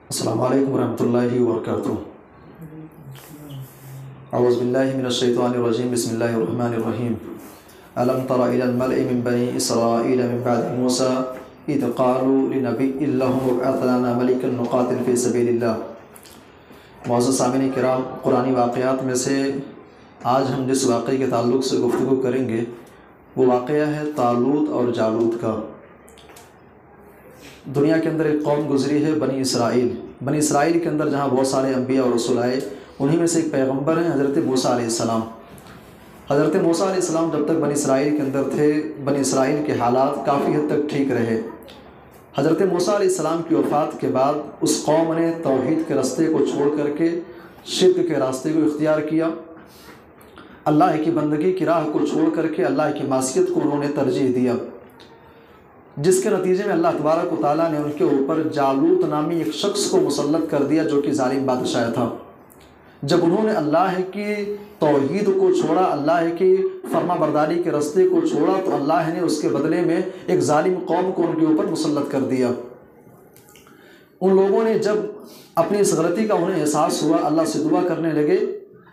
अस्सलामु अलैकुम वरहमतुल्लाहि वबरकातुहू। औज़ु बिल्लाहि मिनश शैतानिर रजीम। बिस्मिल्लाहिर रहमानिर रहीम। अलम तरा इलल मलइ मिन बनी इसराईल मिन बअदि मूसा इज़ क़ालू लिनबिय्यिन लहुम इब्अथ लना मलिकन नुक़ातिल फ़ी सबीलिल्लाह। मुअज़्ज़ज़ सामिईन किराम, कुरानी वाक़यात में से आज हम जिस वाक़े के ताल्लुक़ से गुफ्तगू करेंगे वो वाक़या है तालूत और जालूत का। दुनिया के अंदर एक कौम गुज़री है बनी इसराइल। बनी इसराइल के अंदर जहाँ बहुत सारे अम्बिया और रसूल आए, उन्हीं में से एक पैगंबर हैं हज़रत मूसा अलैहिस्सलाम। हज़रत मूसा अलैहिस्सलाम जब तक बनी इसराइल के अंदर थे, बनी इसराइल के हालात काफ़ी हद तक ठीक रहे। हज़रत मूसा अलैहिस्सलाम की वफ़ात के बाद उस कौम ने तौहीद के रास्ते को छोड़ करके शिर्क के रास्ते को इख्तियार किया। अल्लाह की बंदगी की राह को छोड़ करके अल्लाह की मासियत को उन्होंने तरजीह दिया, जिसके नतीजे में अल्लाह तबारक व तआला ने उनके ऊपर जालूत नामी एक शख्स को मुसल्लत कर दिया जो कि जालिम बादशाह था। जब उन्होंने अल्लाह की तौहीद को छोड़ा, अल्लाह की फर्मा बरदारी के रास्ते को छोड़ा, तो अल्लाह ने उसके बदले में एक जालिम कौम को उनके ऊपर मुसल्लत कर दिया। उन लोगों ने जब अपनी इस गलती का उन्हें एहसास हुआ, अल्लाह से दुआ करने लगे।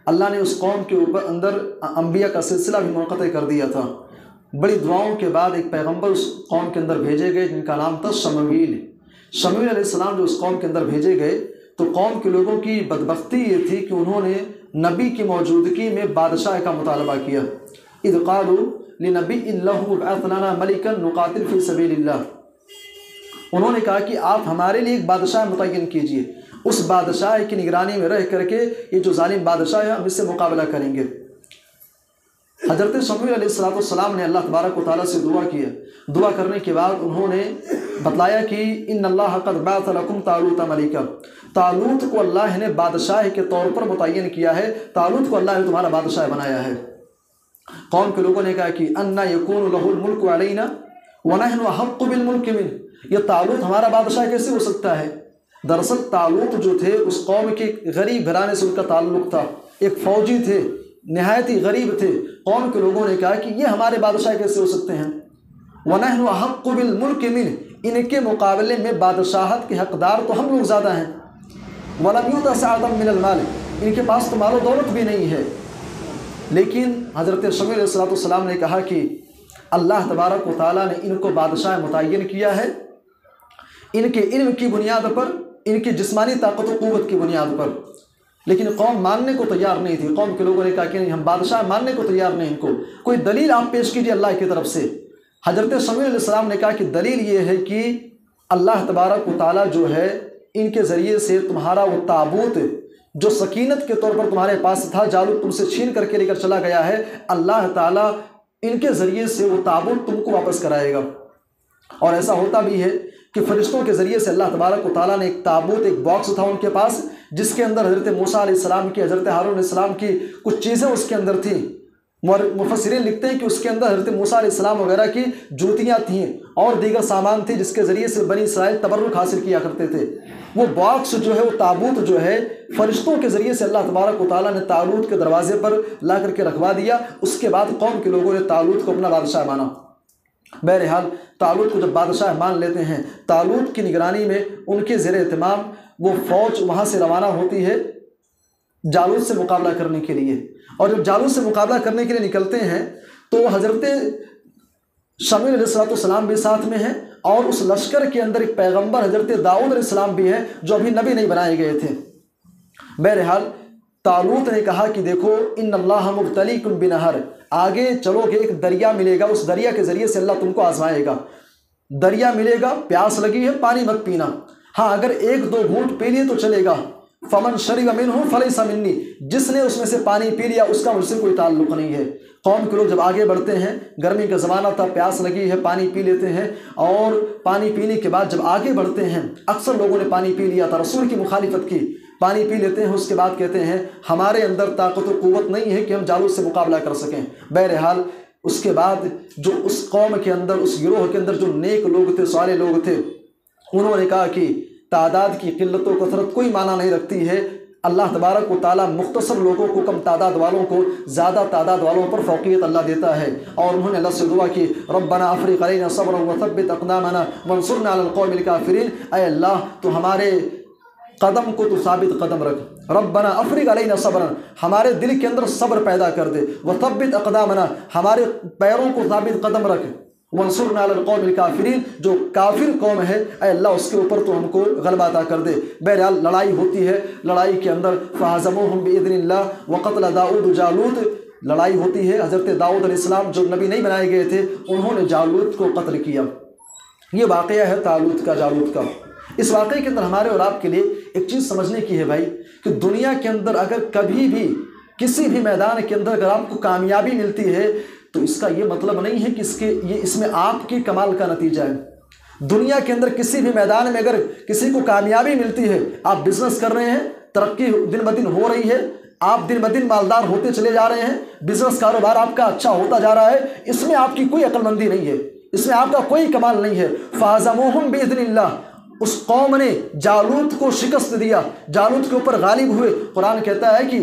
अल्लाह ने उस कौम के ऊपर अंदर अम्बिया का सिलसिला भी मुनक़ते कर दिया था। बड़ी दुआओं के बाद एक पैगंबर उस कौम के अंदर भेजे गए जिनका नाम था शमूएल। शमूएल अलैहिस्सलाम जो उस कौम के अंदर भेजे गए तो कौम के लोगों की बदबख्ती ये थी कि उन्होंने नबी की मौजूदगी में बादशाह का मुतालबा किया। इज़ क़ालू लिनबिय्यिन लहुम इब्अथ लना मलिकन नुक़ातिल फ़ी सबीलिल्लाह। उन्होंने कहा कि आप हमारे लिए एक बादशाह मुतय्यन कीजिए, उस बादशाह की निगरानी में रह करके ये जो जालिम बादशाह है हम इससे मुकाबला करेंगे। हज़रत शमूएल अलैहिस्सलाम ने अल्लाह तबारक व तआला से दुआ किया। दुआ करने के बाद उन्होंने बतलाया कि इन्नल्लाह क़द बअथ लकुम तालूत मलिका। तालूत को अल्लाह ने बादशाह के तौर पर मुतय्यन किया है, तालूत को अल्लाह ने तुम्हारा बादशाह बनाया है। कौम के लोगों ने कहा कि अन्ना यकूनु लहुल मुल्कु अलैना व नहनु अहक्कु बिल मुल्कि मिन। ये तालूत हमारा बादशाह कैसे हो सकता है? दरअसल तालूत जो थे उस कौम के गरीब घराने से उनका ताल्लुक़ था, एक फ़ौजी थे, नहायत ही गरीब थे। कौम के लोगों ने कहा कि ये हमारे बादशाह कैसे हो सकते हैं? वनहनु अहक्कु बिल मुल्कि मिन, इनके मुकाबले में बादशाहत के हकदार तो हम लोग ज़्यादा हैं। वलम युता सअतम मिनल माल, इनके पास तो मालो दौलत भी नहीं है। लेकिन हज़रत शमूएल अलैहिस्सलाम ने कहा कि अल्लाह तबारक व तआला ने इनको बादशाह मुतय्यन किया है इनके इल्म की बुनियाद पर, इनकी जिस्मानी ताकत व क़ुव्वत की बुनियाद पर। लेकिन कौम मानने को तैयार नहीं थी। कौम के लोगों ने कहा कि नहीं, हम बादशाह मानने को तैयार नहीं, इनको कोई दलील आप पेश कीजिए अल्लाह की तरफ से। हज़रत शमूएल अलैहिस्सलाम ने कहा कि दलील ये है कि अल्लाह तबारक व तआला जो है इनके ज़रिए से तुम्हारा वो ताबूत जो सकीनत के तौर पर तुम्हारे पास था, जालूत तुमसे छीन करके लेकर चला गया है, अल्लाह ताला इनके ज़रिए से वो ताबूत तुमको वापस कराएगा। और ऐसा होता भी है कि फ़रिश्तों के ज़रिए से अल्लाह तबारक व तआला ने एक ताबूत, एक बॉक्स था उनके पास, जिसके अंदर हज़रत मूसा अलैहिस्सलाम की, हज़रत हारून अलैहिस्सलाम की कुछ चीज़ें उसके अंदर थीं। मुफस्सिरीन लिखते हैं कि उसके अंदर हज़रत मूसा अलैहिस्सलाम वगैरह की जूतियाँ थीं और दीगर सामान थे जिसके ज़रिए से बनी इसराइल तबर्रुक हासिल किया करते थे। वो बॉक्स जो है, वो ताबूत जो है, फ़रिश्तों के ज़रिए से अल्लाह तबारक व तआला ने तालूत के दरवाज़े पर ला करके रखवा दिया। उसके बाद कौम के लोगों ने तालूत को अपना बादशाह माना। बहरहाल तालूत को जब बादशाह मान लेते हैं, तालूत की निगरानी में उनके ज़ेर एहतमाम वो फ़ौज वहाँ से रवाना होती है जालूत से मुकाबला करने के लिए। और जब जालूत से मुकाबला करने के लिए निकलते हैं तो हज़रत शमूएल अलैहिस्सलाम भी साथ में हैं और उस लश्कर के अंदर एक पैगंबर हज़रत दाऊद अलैहिस्सलाम भी हैं जो अभी नबी नहीं बनाए गए थे। बहरहाल तालूत ने कहा कि देखो, इन्नल्लाह मुब्तलीकुम बिनहर, आगे चलोगे एक दरिया मिलेगा, उस दरिया के ज़रिए से अल्लाह तुमको आजमाएगा। दरिया मिलेगा, प्यास लगी है, पानी मत पीना, हाँ अगर एक दो घूंट पी लिए तो चलेगा। फमन शरिबा मिन्हु फलैसा मिन्नी, जिसने उसमें से पानी पी लिया उसका मुझसे कोई ताल्लुक़ नहीं है। कौम के लोग जब आगे बढ़ते हैं, गर्मी का ज़माना था, प्यास लगी है, पानी पी लेते हैं और पानी पीने के बाद जब आगे बढ़ते हैं, अक्सर लोगों ने पानी पी लिया था, रसूल की मुखालिफत की, पानी पी लेते हैं, उसके बाद कहते हैं हमारे अंदर ताकत और क़ुव्वत नहीं है कि हम जालूत से मुकाबला कर सकें। बहरहाल उसके बाद जो उस कौम के अंदर, उस गिरोह के अंदर जो नेक लोग थे, सारे लोग थे, उन्होंने कहा कि तादाद की किल्लत व कसरत कोई माना नहीं रखती है। अल्लाह तबारक व तआला मुख्तसर लोगों को, कम तादाद वालों को ज़्यादा तादाद वालों पर फ़ौक़ियत अल्लाह देता है। और उन्होंने अल्लाह से दुआ की, रब्बना अफ़रिग़ अलैना सब्रन व थब्बित अक़दामना वंसुरना अलल क़ौमिल काफ़िरीन। ऐ अल्लाह, तो हमारे कदम को तो साबित कदम रख, रब्बना अफ़रिग़ अलैना सब्रन, हमारे दिल के अंदर सब्र पैदा कर दे, व थब्बित अक़दामना, हमारे पैरों को साबित कदम रख, वंसुरना अलल क़ौमिल काफ़िरीन, जो काफिर कौम है ऐ अल्लाह उसके ऊपर तो हमको गलबा अता कर दे। बहरहाल लड़ाई होती है, लड़ाई के अंदर फ़हज़मूहुम बिइज़्निल्लाह व क़त्ल दाऊद जालूत, लड़ाई होती है। हज़रत दाऊद अलैहिस्सलाम जो नबी नहीं बनाए गए थे, उन्होंने जालूत को कत्ल किया। ये वाक़या है तालूत का, जालूत का। इस वाक़े के अंदर हमारे और आपके लिए एक चीज़ समझने की है भाई, कि दुनिया के अंदर अगर कभी भी किसी भी मैदान के अंदर अगर आपको कामयाबी मिलती है, तो इसका ये मतलब नहीं है कि इसमें आपकी कमाल का नतीजा है। दुनिया के अंदर किसी भी मैदान में अगर किसी को कामयाबी मिलती है, आप बिजनेस कर रहे हैं, तरक्की दिन ब दिन हो रही है, आप दिन ब दिन मालदार होते चले जा रहे हैं, बिजनेस कारोबार आपका अच्छा होता जा रहा है, इसमें आपकी कोई अक्लमंदी नहीं है, इसमें आपका कोई कमाल नहीं है। फ़ाज़मूहुम बिइज़्निल्लाह, उस कौम ने जालूत को शिकस्त दिया, जालूत के ऊपर गालिब हुए। कुरान कहता है कि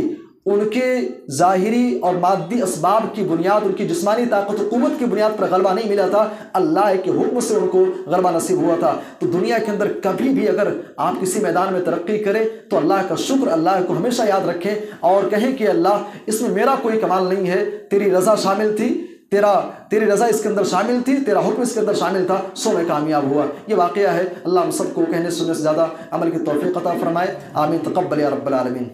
उनके ज़ाहिरी और मादी असबाब की बुनियाद, उनकी जिस्मानी ताकत और क़ुव्वत की बुनियाद पर गलबा नहीं मिला था, अल्लाह के हुक्म से उनको गलबा नसीब हुआ था। तो दुनिया के अंदर कभी भी अगर आप किसी मैदान में तरक्की करें तो अल्लाह का शुक्र, अल्लाह को हमेशा याद रखें और कहें कि अल्लाह इसमें मेरा कोई कमाल नहीं है, तेरी रज़ा शामिल थी, तेरी रज़ा इसके अंदर शामिल थी, तेरा हुक्म इसके अंदर शामिल था, सो मैं कामयाब हुआ। ये वाक़या है। अल्लाह हम सबको कहने सुनने से ज़्यादा अमल की तौफ़ीक़ अता फ़रमाए। आमीन। तक़ब्बल या रब्बल आलमीन।